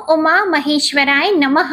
उमा महेश्वराय नमः।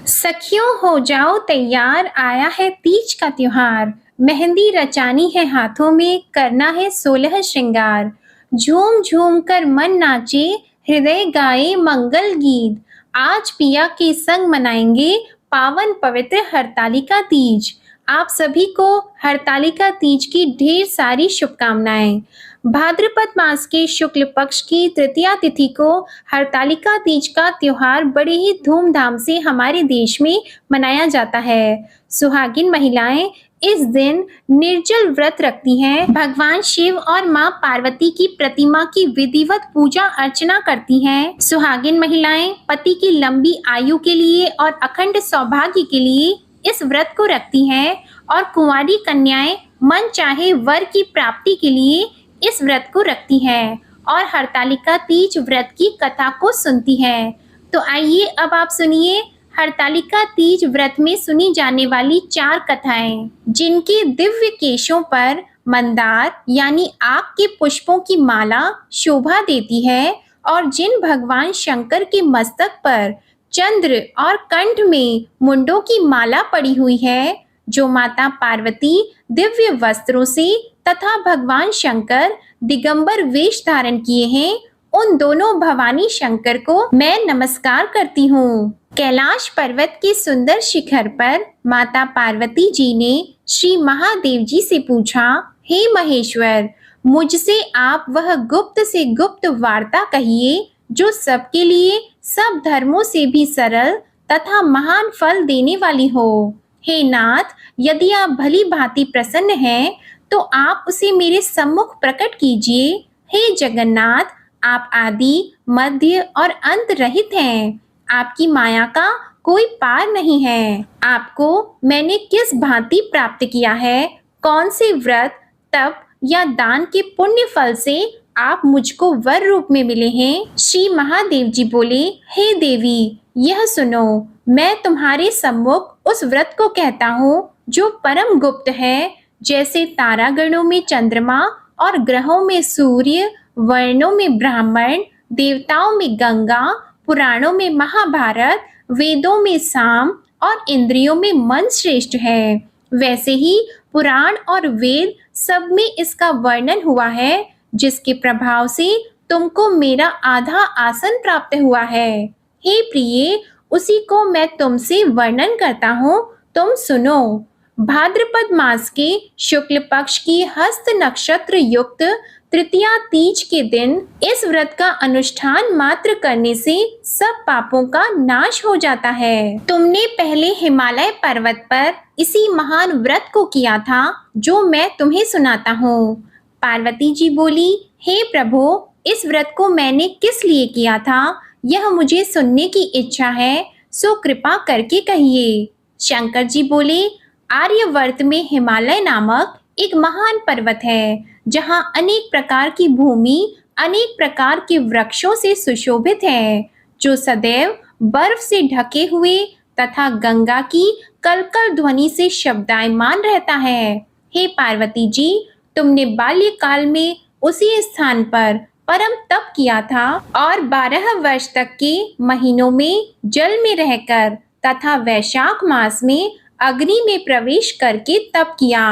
सखियों हो जाओ तैयार, आया है तीज का त्योहार। मेहंदी रचानी है हाथों में, करना है 16 श्रृंगार। झूम झूम कर मन नाचे, हृदय गाए मंगल गीत। आज पिया के संग मनाएंगे पावन पवित्र हरतालिका तीज। आप सभी को हरतालिका तीज की ढेर सारी शुभकामनाएं। भाद्रपद मास के शुक्ल पक्ष की तृतीया तिथि को हरतालिका तीज का त्योहार बड़े ही धूमधाम से हमारे देश में मनाया जाता है। सुहागिन महिलाएं इस दिन निर्जल व्रत रखती हैं, भगवान शिव और मां पार्वती की प्रतिमा की विधिवत पूजा अर्चना करती हैं। सुहागिन महिलाएं पति की लंबी आयु के लिए और अखंड सौभाग्य के लिए इस व्रत को रखती हैं और कुंवारी कन्याएं मन चाहे वर की प्राप्ति के लिए इस व्रत को रखती हैं और हरतालिका तीज व्रत की कथा को सुनती हैं। तो आइए अब आप सुनिए हरतालिका तीज व्रत में सुनी जाने वाली 4 कथाएं, जिनके दिव्य केशों पर मंदार यानी आक के पुष्पों की माला शोभा देती है और जिन भगवान शंकर के मस्तक पर चंद्र और कंठ में मुंडों की माला पड़ी हुई है, जो माता पार्वती दिव्य वस्त्रों से तथा भगवान शंकर दिगंबर वेश धारण किए हैं, उन दोनों भवानी शंकर को मैं नमस्कार करती हूँ। कैलाश पर्वत के सुंदर शिखर पर माता पार्वती जी ने श्री महादेव जी से पूछा, हे महेश्वर, मुझसे आप वह गुप्त से गुप्त वार्ता कहिए जो सबके लिए सब धर्मों से भी सरल तथा महान फल देने वाली हो। हे नाथ, यदि आप भली भांति प्रसन्न हैं तो आप उसे मेरे सम्मुख प्रकट कीजिए। हे जगन्नाथ, आप आदि मध्य और अंत रहित हैं। आपकी माया का कोई पार नहीं है। आपको मैंने किस भांति प्राप्त किया है? कौन से व्रत, तप या दान के पुण्य फल से आप मुझको वर रूप में मिले हैं? श्री महादेव जी बोले, हे देवी, यह सुनो, मैं तुम्हारे सम्मुख उस व्रत को कहता हूँ जो परम गुप्त है। जैसे तारागणों में चंद्रमा और ग्रहों में सूर्य, वर्णों में ब्राह्मण, देवताओं में गंगा, पुराणों में महाभारत, वेदों में साम और इंद्रियों में मन श्रेष्ठ है, वैसे ही पुराण और वेद सब में इसका वर्णन हुआ है, जिसके प्रभाव से तुमको मेरा आधा आसन प्राप्त हुआ है। हे प्रिय, उसी को मैं तुमसे वर्णन करता हूँ, तुम सुनो। भाद्रपद मास के शुक्ल पक्ष की हस्त नक्षत्र युक्त तृतीया तीज के दिन इस व्रत का अनुष्ठान मात्र करने से सब पापों का नाश हो जाता है। तुमने पहले हिमालय पर्वत पर इसी महान व्रत को किया था जो मैं तुम्हें सुनाता हूँ। पार्वती जी बोली, हे प्रभु, इस व्रत को मैंने किस लिए किया था, यह मुझे सुनने की इच्छा है, सो कृपा करके कहिए। शंकर जी बोले, आर्यवर्त में हिमालय नामक एक महान पर्वत है, जहाँ अनेक प्रकार की भूमि अनेक प्रकार के वृक्षों से सुशोभित है, जो सदैव बर्फ से ढके हुए तथा गंगा की कलकल ध्वनि से शब्दायमान रहता है। हे पार्वती जी, तुमने बाल्यकाल में उसी स्थान पर परम तप किया था और 12 वर्ष तक के महीनों में जल में रहकर तथा वैशाख मास में अग्नि में प्रवेश करके तप किया।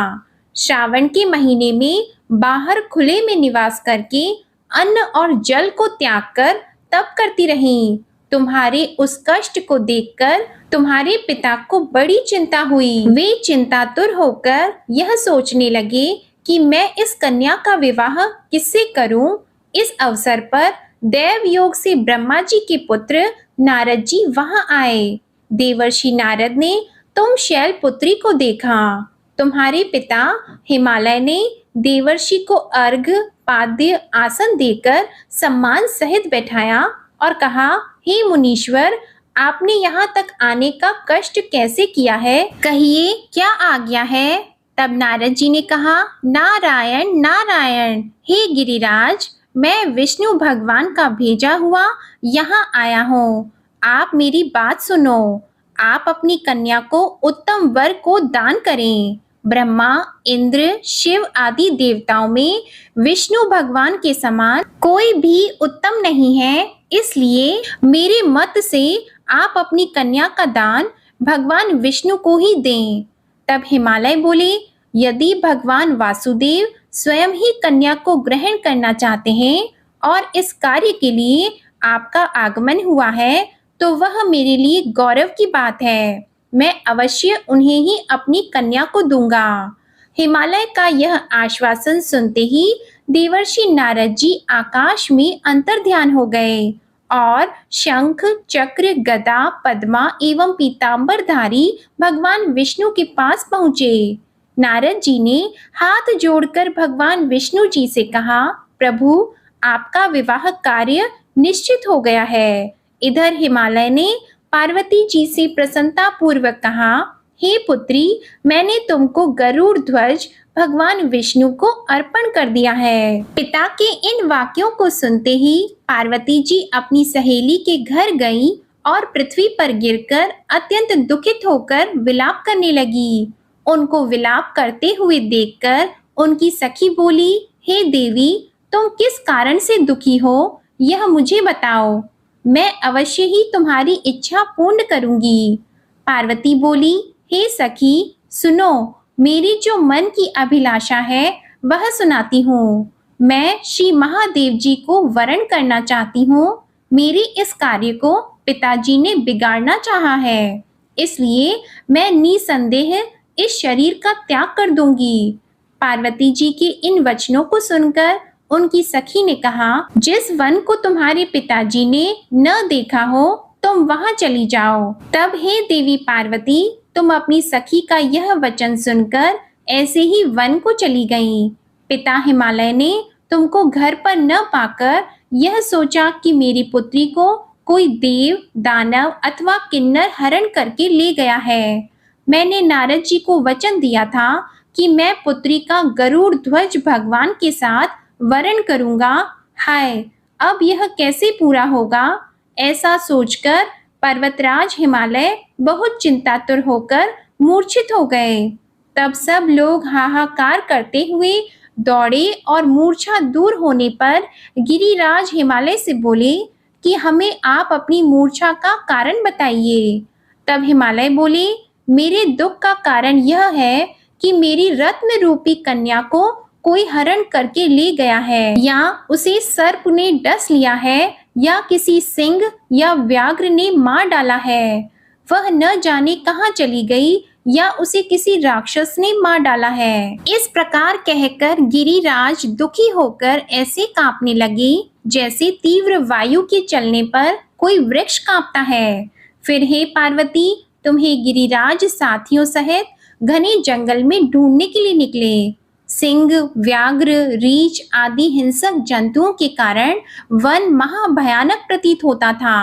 श्रावण के महीने में बाहर खुले में निवास करके अन्न और जल को त्याग कर तप करती रहीं। तुम्हारे उस कष्ट को देखकर तुम्हारे पिता को बड़ी चिंता हुई। वे चिंतातुर होकर यह सोचने लगे कि मैं इस कन्या का विवाह किससे करूं। इस अवसर पर देव योग से ब्रह्मा जी के पुत्र नारद जी वहां आए। देवर्षि नारद ने तुम शैलपुत्री को देखा। तुम्हारे पिता हिमालय ने देवर्षि को अर्घ्य पाद्य आसन देकर सम्मान सहित बैठाया और कहा, हे मुनीश्वर, आपने यहाँ तक आने का कष्ट कैसे किया है? कहिए, क्या आज्ञा है? तब नारद जी ने कहा, नारायण नारायण, हे गिरिराज, मैं विष्णु भगवान का भेजा हुआ यहाँ आया हूँ। आप मेरी बात सुनो। आप अपनी कन्या को उत्तम वर को दान करें। ब्रह्मा, इंद्र, शिव आदि देवताओं में विष्णु भगवान के समान कोई भी उत्तम नहीं है, इसलिए मेरे मत से आप अपनी कन्या का दान भगवान विष्णु को ही दें। तब हिमालय बोले, यदि भगवान वासुदेव स्वयं ही कन्या को ग्रहण करना चाहते हैं और इस कार्य के लिए आपका आगमन हुआ है, तो वह मेरे लिए गौरव की बात है। मैं अवश्य उन्हें ही अपनी कन्या को दूंगा। हिमालय का यह आश्वासन सुनते ही देवर्षि नारद जी आकाश में अंतर्ध्यान हो गए और शंख, चक्र, गदा, पद्मा एवं पीतांबरधारी भगवान विष्णु के पास पहुंचे। नारद जी ने हाथ जोड़कर भगवान विष्णु जी से कहा, प्रभु, आपका विवाह कार्य निश्चित हो गया है। इधर हिमालय ने पार्वती जी से प्रसन्नता पूर्वक कहा, हे पुत्री, मैंने तुमको गरुड़ ध्वज भगवान विष्णु को अर्पण कर दिया है। पिता के इन वाक्यों को सुनते ही पार्वती जी अपनी सहेली के घर गईं और पृथ्वी पर गिरकर अत्यंत दुखित होकर विलाप करने लगी। उनको विलाप करते हुए देखकर उनकी सखी बोली, हे देवी, तुम किस कारण से दुखी हो, यह मुझे बताओ। मैं अवश्य ही तुम्हारी इच्छा पूर्ण करूंगी। पार्वती बोली, हे सखी, सुनो, मेरी जो मन की अभिलाषा है वह सुनाती हूँ। मैं श्री महादेव जी को वरण करना चाहती हूँ। मेरे इस कार्य को पिताजी ने बिगाड़ना चाहा है, इसलिए मैं निसंदेह इस शरीर का त्याग कर दूंगी। पार्वती जी के इन वचनों को सुनकर उनकी सखी ने कहा, जिस वन को तुम्हारे पिताजी ने न देखा हो, तुम वहां चली जाओ। तब हे देवी पार्वती, तुम अपनी सखी का यह वचन सुनकर ऐसे ही वन को चली गईं। पिता हिमालय ने तुमको घर पर न पाकर यह सोचा कि मेरी पुत्री को कोई देव, दानव अथवा किन्नर हरण करके ले गया है। मैंने नारद जी को वचन दिया था कि मैं पुत्री का गरुड़ ध्वज भगवान के साथ वरण करूंगा। हाय, अब यह कैसे पूरा होगा? ऐसा सोचकर पर्वतराज हिमालय बहुत चिंतातुर होकर मूर्छित हो गए। तब सब लोग हाहाकार करते हुए दौड़े और मूर्छा दूर होने पर गिरिराज हिमालय से बोले कि हमें आप अपनी मूर्छा का कारण बताइए। तब हिमालय बोले, मेरे दुख का कारण यह है कि मेरी रत्न रूपी कन्या को कोई हरण करके ले गया है, या उसे सर्प ने डस लिया है, या किसी सिंह या व्याघ्र ने मार डाला है। वह न जाने कहाँ चली गई, या उसे किसी राक्षस ने मार डाला है। इस प्रकार कहकर गिरिराज दुखी होकर ऐसे कांपने लगे जैसे तीव्र वायु के चलने पर कोई वृक्ष कांपता है। फिर हे पार्वती, तुम्हें गिरिराज साथियों सहित घने जंगल में ढूंढने के लिए निकले। सिंह, व्याघ्र, रीछ आदि हिंसक जंतुओं के कारण वन महाभयानक प्रतीत होता था।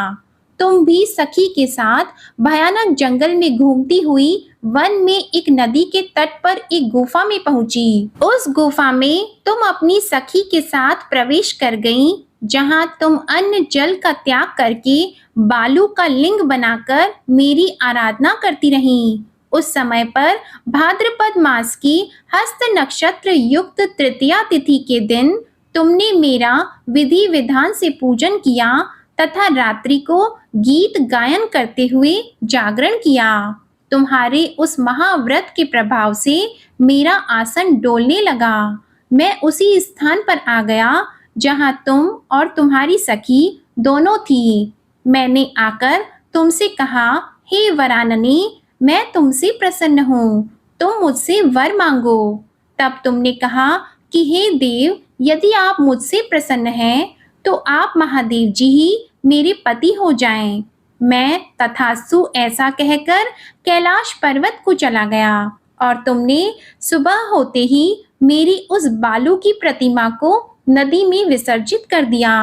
तुम भी सखी के साथ भयानक जंगल में घूमती हुई वन में एक नदी के तट पर एक गुफा में पहुंची। उस गुफा में तुम अपनी सखी के साथ प्रवेश कर गईं, जहां तुम अन्न जल का त्याग करके बालू का लिंग बनाकर मेरी आराधना करती रहीं। उस समय पर भाद्रपद मास की हस्त नक्षत्र युक्त तृतीया तिथि के दिन तुमने मेरा विधि विधान से पूजन किया तथा रात्रि को गीत गायन करते हुए जागरण किया। तुम्हारे उस महाव्रत के प्रभाव से मेरा आसन डोलने लगा। मैं उसी स्थान पर आ गया जहां तुम और तुम्हारी सखी दोनों थी। मैंने आकर तुमसे कहा, हे वराननी, मैं तुमसे प्रसन्न हूँ, तुम मुझसे वर मांगो। तब तुमने कहा कि हे देव, यदि आप मुझसे प्रसन्न हैं तो आप महादेव जी ही मेरे पति हो जाएं। मैं तथास्तु ऐसा कहकर कैलाश पर्वत को चला गया और तुमने सुबह होते ही मेरी उस बालू की प्रतिमा को नदी में विसर्जित कर दिया।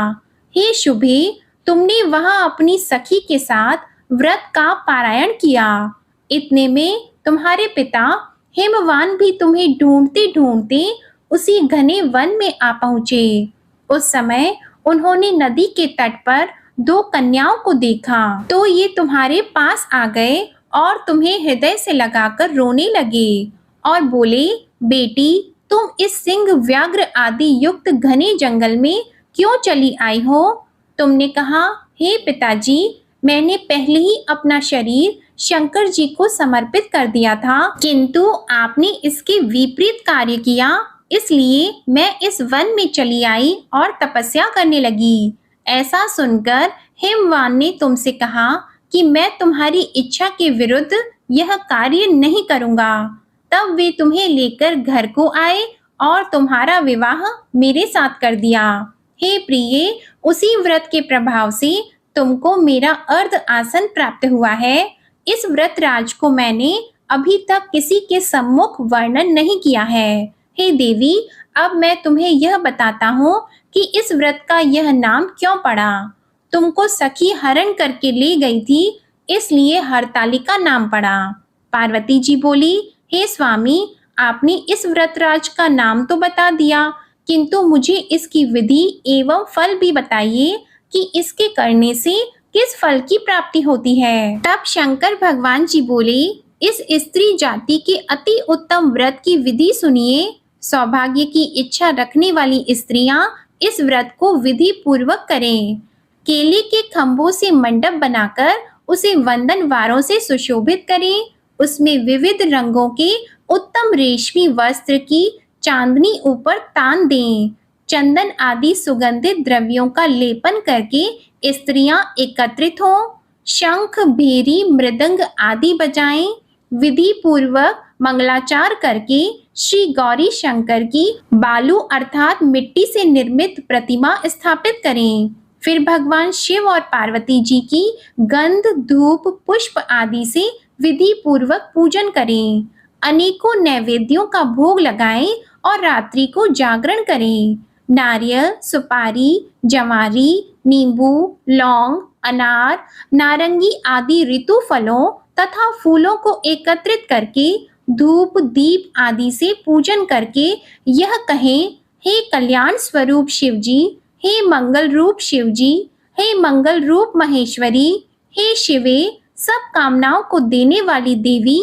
हे शुभे, तुमने वहां अपनी सखी के साथ व्रत का पारायण किया। इतने में तुम्हारे पिता हिमवान भी तुम्हें ढूंढते ढूंढते उसी घने वन में आ पहुंचे। उस समय उन्होंने नदी के तट पर दो कन्याओं को देखा तो ये तुम्हारे पास आ गए और तुम्हें हृदय से लगाकर रोने लगे और बोले, बेटी, तुम इस सिंह व्याघ्र आदि युक्त घने जंगल में क्यों चली आई हो? तुमने कहा, हे पिताजी, मैंने पहले ही अपना शरीर शंकर जी को समर्पित कर दिया था, किंतु आपने इसके विपरीत कार्य किया, इसलिए मैं इस वन में चली आई और तपस्या करने लगी। ऐसा सुनकर हिमवान ने तुमसे कहा कि मैं तुम्हारी इच्छा के विरुद्ध यह कार्य नहीं करूंगा। तब वे तुम्हें लेकर घर को आए और तुम्हारा विवाह मेरे साथ कर दिया। हे प्रिय, उसी व्रत के प्रभाव से तुमको मेरा अर्ध आसन प्राप्त हुआ है। इस व्रत राज को मैंने अभी तक किसी के सम्मुख वर्णन नहीं किया है। हे देवी, अब मैं तुम्हें यह बताता हूँ कि इस व्रत का यह नाम क्यों पड़ा। तुमको सखी हरण करके ले गई थी, इसलिए हरतालिका नाम पड़ा। पार्वती जी बोली, हे स्वामी, आपने इस व्रतराज का नाम तो बता दिया, किंतु मुझे इसकी विधि एवं फल भी बताइए कि इसके करने से किस फल की प्राप्ति होती है। तब शंकर भगवान जी बोले, इस स्त्री जाति के अति उत्तम व्रत की विधि सुनिए। सौभाग्य की इच्छा रखने वाली स्त्रियां इस व्रत को विधि पूर्वक करें। केले के खंभों से मंडप बनाकर उसे वंदन वारों से सुशोभित करें। उसमें विविध रंगों के उत्तम रेशमी वस्त्र की चांदनी ऊपर तान दें। चंदन आदि सुगंधित द्रव्यों का लेपन करके स्त्रियां एकत्रित हों। शंख, भेरी, मृदंग आदि बजाएं। विधि पूर्वक मंगलाचार करके श्री गौरी शंकर की बालू अर्थात मिट्टी से निर्मित प्रतिमा स्थापित करें। फिर भगवान शिव और पार्वती जी की गंध, धूप, पुष्प आदि से विधि पूर्वक पूजन करें। अनेकों नैवेद्यों का भोग लगाएं और रात्रि को जागरण करें। नारियल, सुपारी, जवारी, नींबू, लौंग, अनार, नारंगी आदि ऋतु फलों तथा फूलों को एकत्रित करके धूप, दीप आदि से पूजन करके यह कहें, हे कल्याण स्वरूप शिव जी, हे मंगल रूप शिव जी, हे मंगल रूप महेश्वरी, हे शिवे, सब कामनाओं को देने वाली देवी,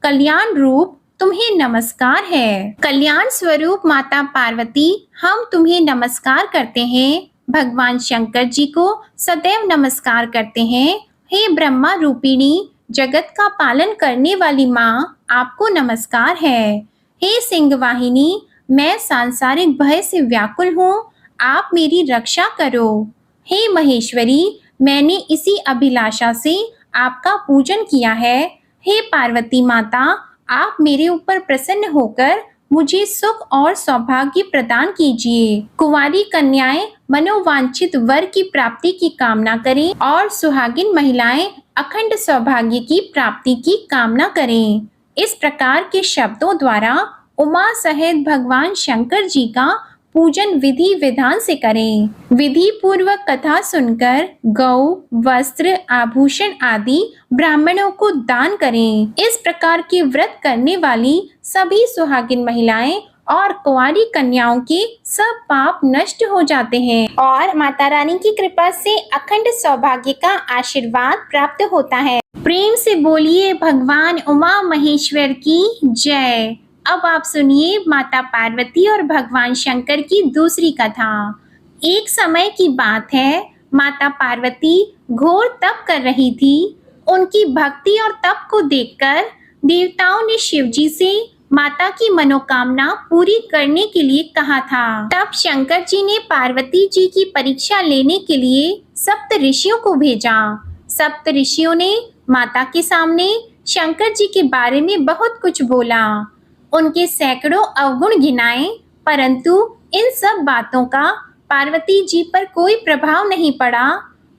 कल्याण रूप तुम्हें नमस्कार है। कल्याण स्वरूप माता पार्वती, हम तुम्हें नमस्कार करते हैं। भगवान शंकर जी को सदैव नमस्कार करते हैं। हे ब्रह्मा रूपिणी, जगत का पालन करने वाली माँ, आपको नमस्कार है। हे सिंह वाहिनी, मैं सांसारिक भय से व्याकुल हूँ, आप मेरी रक्षा करो। हे महेश्वरी, मैंने इसी अभिलाषा से आपका पूजन किया है। हे पार्वती माता, आप मेरे ऊपर प्रसन्न होकर मुझे सुख और सौभाग्य प्रदान कीजिए। कुंवारी कन्याएं मनोवांछित वर की प्राप्ति की कामना करें और सुहागिन महिलाएं अखंड सौभाग्य की प्राप्ति की कामना करें। इस प्रकार के शब्दों द्वारा उमा सहित भगवान शंकर जी का पूजन विधि विधान से करें। विधि पूर्वक कथा सुनकर गौ, वस्त्र, आभूषण आदि ब्राह्मणों को दान करें। इस प्रकार के व्रत करने वाली सभी सुहागिन महिलाएं और कुंवारी कन्याओं के सब पाप नष्ट हो जाते हैं और माता रानी की कृपा से अखंड सौभाग्य का आशीर्वाद प्राप्त होता है। प्रेम से बोलिए भगवान उमा महेश्वर की जय। अब आप सुनिए माता पार्वती और भगवान शंकर की दूसरी कथा। एक समय की बात है, माता पार्वती घोर तप कर रही थी। उनकी भक्ति और तप को देखकर देवताओं ने शिव जी से माता की मनोकामना पूरी करने के लिए कहा था। तब शंकर जी ने पार्वती जी की परीक्षा लेने के लिए सप्त ऋषियों को भेजा। सप्त ऋषियों ने माता के सामने शंकर जी के बारे में बहुत कुछ बोला। उनके सैकड़ों अवगुण गिनाए, परंतु इन सब बातों का पार्वती जी पर कोई प्रभाव नहीं पड़ा।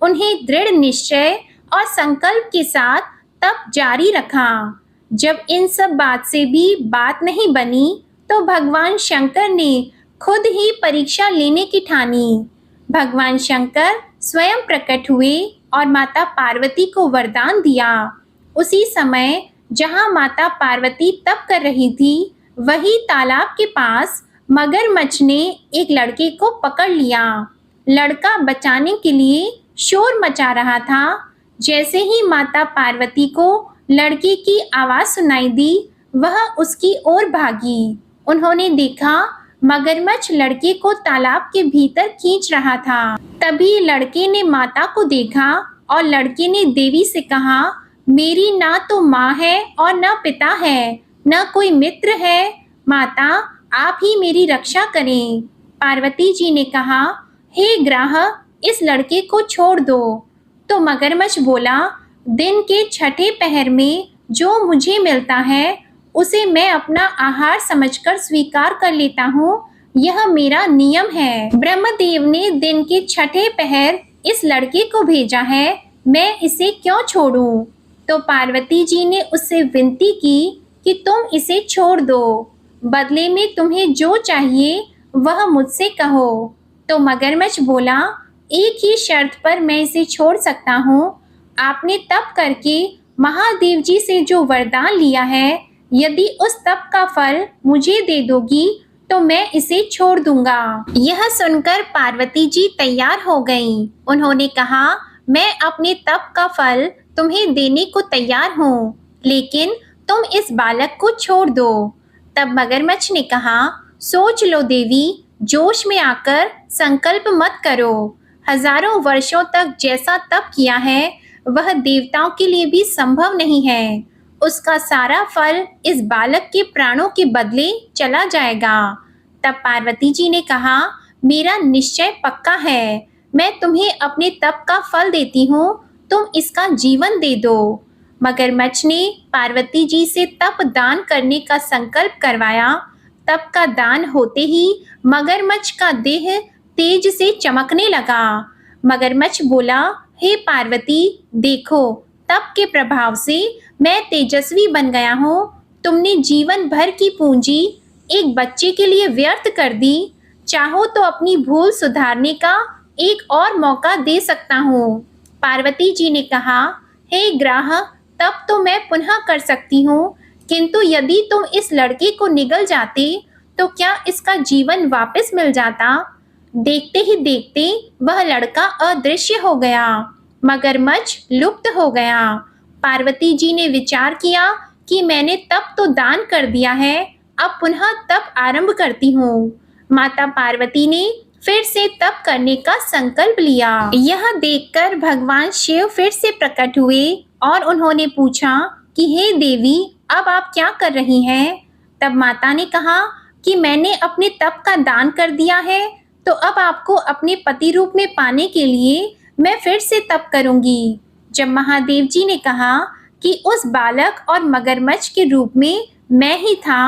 उन्हें दृढ़ निश्चय और संकल्प के साथ तप जारी रखा। जब इन सब बात से भी बात नहीं बनी तो भगवान शंकर ने खुद ही परीक्षा लेने की ठानी। भगवान शंकर स्वयं प्रकट हुए और माता पार्वती को वरदान दिया। उसी समय जहाँ माता पार्वती तप कर रही थी, वही तालाब के पास मगरमच्छ ने एक लड़के को पकड़ लिया। लड़का बचाने के लिए शोर मचा रहा था। जैसे ही माता पार्वती को लड़के की आवाज सुनाई दी, वह उसकी ओर भागी। उन्होंने देखा मगरमच्छ लड़के को तालाब के भीतर खींच रहा था। तभी लड़के ने माता को देखा और लड़के ने देवी से कहा, मेरी ना तो माँ है और न पिता है, न कोई मित्र है। माता, आप ही मेरी रक्षा करें। पार्वती जी ने कहा, हे ग्राह, इस लड़के को छोड़ दो। तो मगरमच्छ बोला, दिन के छठे पहर में जो मुझे मिलता है उसे मैं अपना आहार समझकर स्वीकार कर लेता हूँ, यह मेरा नियम है। ब्रह्मदेव ने दिन के छठे पहर इस लड़के को भेजा है, मैं इसे क्यों छोड़ूं? तो पार्वती जी ने उससे विनती की कि तुम इसे छोड़ दो, बदले में तुम्हें जो चाहिए वह मुझसे कहो। तो मगरमच्छ बोला, एक ही शर्त पर मैं इसे छोड़ सकता हूँ। आपने तप करके महादेव जी से जो वरदान लिया है, यदि उस तप का फल मुझे दे दोगी तो मैं इसे छोड़ दूंगा। यह सुनकर पार्वती जी तैयार हो गईं। उन्होंने कहा, मैं अपने तप का फल तुम्हें देने को तैयार हूँ, लेकिन तुम इस बालक को छोड़ दो। तब मगरमच्छ ने कहा, सोच लो देवी, जोश में आकर संकल्प मत करो। हजारों वर्षों तक जैसा तप किया है वह देवताओं के लिए भी संभव नहीं है। उसका सारा फल इस बालक के प्राणों के बदले चला जाएगा। तब पार्वती जी ने कहा, मेरा निश्चय पक्का है, मैं तुम्हें अपने तप का फल देती हूँ, तुम इसका जीवन दे दो। मगरमच्छ ने पार्वती जी से तप दान करने का संकल्प करवाया। तप का दान होते ही मगरमच्छ का देह तेज से चमकने लगा। मगरमच्छ बोला, हे पार्वती, देखो, तप के प्रभाव से मैं तेजस्वी बन गया हूँ। तुमने जीवन भर की पूंजी एक बच्चे के लिए व्यर्थ कर दी। चाहो तो अपनी भूल सुधारने का एक और मौका दे सकता हूँ। पार्वती जी ने कहा, हे ग्राह, तब तो मैं पुनः कर सकती हूँ, किंतु यदि तुम इस लड़के को निगल जाते तो क्या इसका जीवन वापस मिल जाता? देखते ही देखते वह लड़का अदृश्य हो गया। मगरमच्छ लुप्त हो गया। पार्वती जी ने विचार किया कि मैंने तप तो दान कर दिया है, अब पुनः तप आरंभ करती हूँ। माता पार्वती ने फिर से तप करने का संकल्प लिया। यह देखकर भगवान शिव फिर से प्रकट हुए और उन्होंने पूछा कि हे देवी, अब आप क्या कर रही हैं? तब माता ने कहा कि मैंने अपने तप का दान कर दिया है, तो अब आपको अपने पति रूप में पाने के लिए मैं फिर से तप करूंगी। जब महादेव जी ने कहा कि उस बालक और मगरमच्छ के रूप में मैं ही था,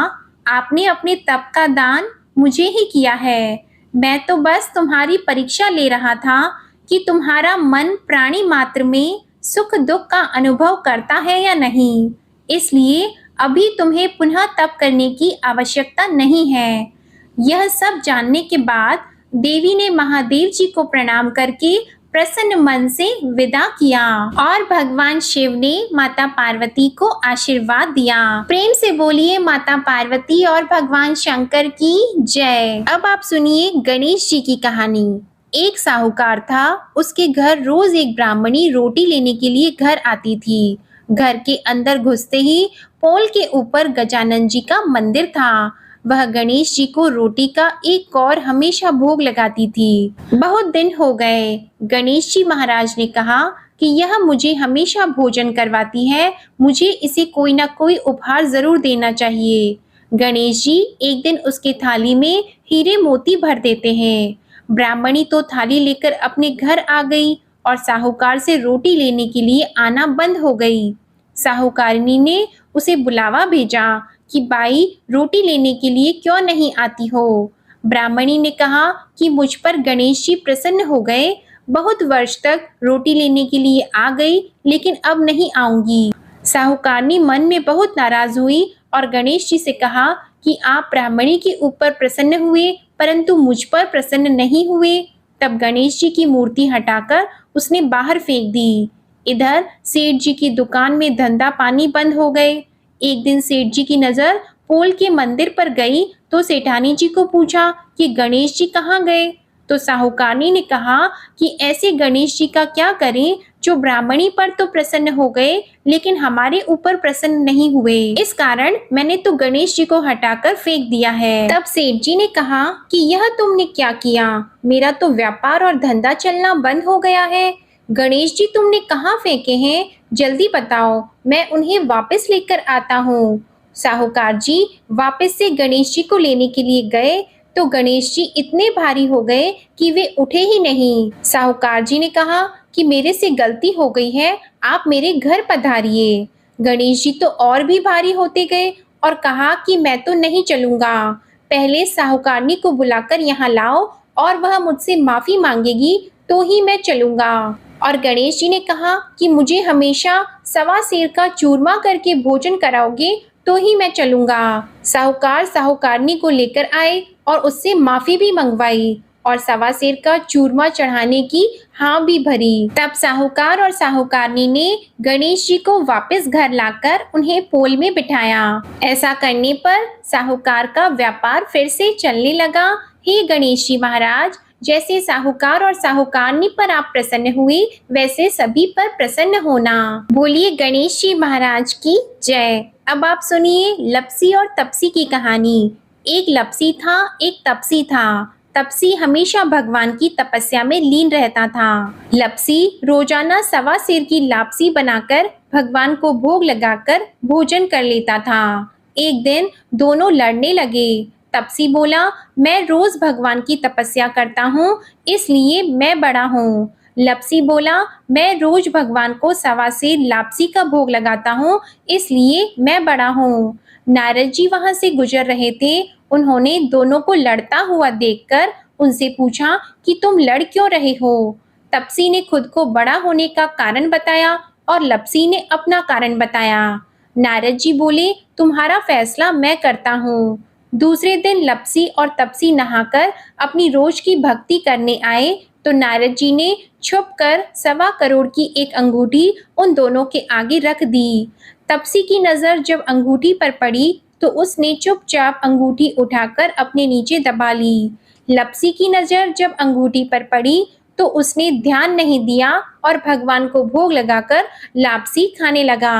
आपने अपने तप का दान मुझे ही किया है। मैं तो बस तुम्हारी परीक्षा ले रहा था कि तुम्हारा मन प्राणी मात्र में सुख दुख का अनुभव करता है या नहीं। इसलिए अभी तुम्हें पुनः तप करने की आवश्यकता नहीं है। यह सब जानने के बाद देवी ने महादेव जी को प्रणाम करके प्रसन्न मन से विदा किया और भगवान शिव ने माता पार्वती को आशीर्वाद दिया। प्रेम से बोलिए माता पार्वती और भगवान शंकर की जय। अब आप सुनिए गणेश जी की कहानी। एक साहूकार था, उसके घर रोज एक ब्राह्मणी रोटी लेने के लिए घर आती थी। घर के अंदर घुसते ही पोल के ऊपर गजानन जी का मंदिर था। वह गणेश जी को रोटी का एक कौर हमेशा भोग लगाती थी। बहुत दिन हो गए। गणेश जी महाराज ने कहा कि यह मुझे हमेशा भोजन करवाती है, मुझे इसे कोई ना कोई उपहार जरूर देना चाहिए। गणेश जी एक दिन उसके थाली में हीरे मोती भर देते हैं। ब्राह्मणी तो थाली लेकर अपने घर आ गई और साहूकार से रोटी लेने के लिए आना बंद हो गई। साहूकारिनी ने उसे बुलावा भेजा कि बाई, रोटी लेने के लिए क्यों नहीं आती हो? ब्राह्मणी ने कहा कि मुझ पर गणेश जी प्रसन्न हो गए, बहुत वर्ष तक रोटी लेने के लिए आ गई, लेकिन अब नहीं आऊंगी। साहूकारनी मन में बहुत नाराज हुई और गणेश जी से कहा कि आप ब्राह्मणी के ऊपर प्रसन्न हुए परंतु मुझ पर प्रसन्न नहीं हुए। तब गणेश जी की मूर्ति हटाकर उसने बाहर फेंक दी। इधर सेठ जी की दुकान में धंधा पानी बंद हो गए। एक दिन सेठ जी की नजर पोल के मंदिर पर गई तो सेठानी जी को पूछा कि गणेश जी कहाँ गए? तो साहूकारनी ने कहा कि ऐसे गणेश जी का क्या करें जो ब्राह्मणी पर तो प्रसन्न हो गए लेकिन हमारे ऊपर प्रसन्न नहीं हुए। इस कारण मैंने तो गणेश जी को हटाकर फेंक दिया है। तब सेठ जी ने कहा कि यह तुमने क्या किया? मेरा तो व्यापार और धंधा चलना बंद हो गया है। गणेश जी तुमने कहाँ फेंके हैं? जल्दी बताओ, मैं उन्हें वापस लेकर आता हूँ। साहूकार जी वापस से गणेश जी को लेने के लिए गए तो गणेश जी इतने भारी हो गए कि वे उठे ही नहीं। साहूकार जी ने कहा कि मेरे से गलती हो गई है, आप मेरे घर पधारिए। गणेश जी तो और भी भारी होते गए और कहा कि मैं तो नहीं चलूंगा, पहले साहूकारनी को बुलाकर यहाँ लाओ और वह मुझसे माफी मांगेगी तो ही मैं चलूंगा। और गणेश जी ने कहा कि मुझे हमेशा सवा सेर का चूरमा करके भोजन कराओगे तो ही मैं चलूंगा। साहूकार साहूकारनी को लेकर आए और उससे माफी भी मंगवाई और सवा सेर का चूरमा चढ़ाने की हाँ भी भरी। तब साहूकार और साहूकारनी ने गणेश जी को वापस घर लाकर उन्हें पोल में बिठाया। ऐसा करने पर साहूकार का व्यापार फिर से चलने लगा। हे गणेश जी महाराज, जैसे साहूकार और साहूकारनी पर आप प्रसन्न हुए वैसे सभी पर प्रसन्न होना। बोलिए गणेश जी महाराज की जय। अब आप सुनिए लपसी और तपसी की कहानी। एक लपसी था, एक तपसी था। तपसी हमेशा भगवान की तपस्या में लीन रहता था। लपसी रोजाना सवा सेर की लापसी बनाकर भगवान को भोग लगाकर भोजन कर लेता था। एक दिन दोनों लड़ने लगे। तपसी बोला, मैं रोज भगवान की तपस्या करता हूँ इसलिए मैं बड़ा हूँ। लपसी बोला, मैं रोज भगवान को सवा सेर लापसी का भोग लगाता हूँ इसलिए मैं बड़ा हूँ। नारद जी वहां से गुजर रहे थे। उन्होंने दोनों को लड़ता हुआ देखकर उनसे पूछा कि तुम लड़ क्यों रहे हो? तपसी ने खुद को बड़ा होने का कारण बताया और लपसी ने अपना कारण बताया। नारद जी बोले, तुम्हारा फैसला मैं करता हूँ। दूसरे दिन लपसी और तपसी नहाकर अपनी रोज की भक्ति करने आए तो नारद जी ने छुपकर 1.25 करोड़ की एक अंगूठी उन दोनों के आगे रख दी। तपसी की नजर जब अंगूठी पर पड़ी तो उसने चुपचाप अंगूठी उठाकर अपने नीचे दबा ली। लपसी की नजर जब अंगूठी पर पड़ी तो उसने ध्यान नहीं दिया और भगवान को भोग लगाकर लापसी खाने लगा।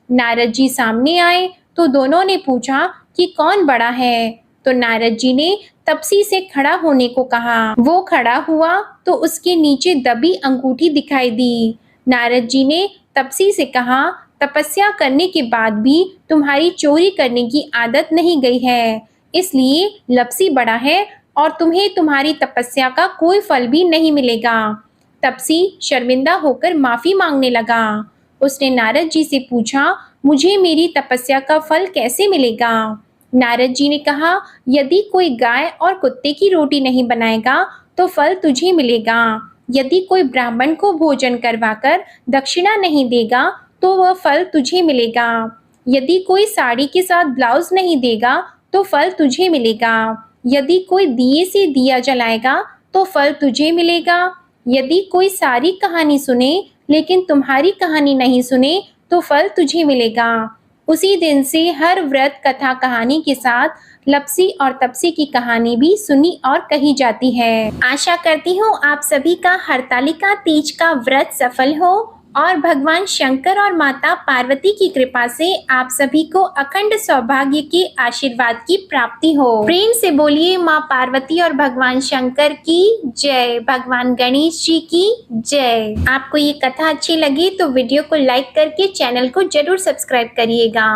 नारद जी सामने आए तो दोनों ने पूछा कि कौन बड़ा है? तो नारद जी ने तपसी से खड़ा होने को कहा। वो खड़ा हुआ तो उसके नीचे दबी अंगूठी दिखाई दी। नारद जी ने तपसी से कहा, तपस्या करने के बाद भी तुम्हारी चोरी करने की आदत नहीं गई है, इसलिए लपसी बड़ा है और तुम्हें तुम्हारी तपस्या का कोई फल भी नहीं मिलेगा। तपसी शर्मिंदा होकर माफी मांगने लगा। उसने नारद जी से पूछा, मुझे मेरी तपस्या का फल कैसे मिलेगा? नारद जी ने कहा, यदि कोई गाय और कुत्ते की रोटी नहीं बनाएगा तो फल तुझे मिलेगा। यदि कोई ब्राह्मण को भोजन करवाकर दक्षिणा नहीं देगा तो वह फल तुझे मिलेगा। यदि कोई साड़ी के साथ ब्लाउज नहीं देगा तो फल तुझे मिलेगा। यदि कोई दिए से दिया जलाएगा तो फल तुझे मिलेगा। यदि कोई सारी कहानी सुने लेकिन तुम्हारी कहानी नहीं सुने तो फल तुझे मिलेगा। उसी दिन से हर व्रत कथा कहानी के साथ लपसी और तपसी की कहानी भी सुनी और कही जाती है। आशा करती हूँ आप सभी का हरतालिका तीज का व्रत सफल हो और भगवान शंकर और माता पार्वती की कृपा से आप सभी को अखंड सौभाग्य के आशीर्वाद की प्राप्ति हो। प्रेम से बोलिए माँ पार्वती और भगवान शंकर की जय, भगवान गणेश जी की जय। आपको ये कथा अच्छी लगी तो वीडियो को लाइक करके चैनल को जरूर सब्सक्राइब करिएगा।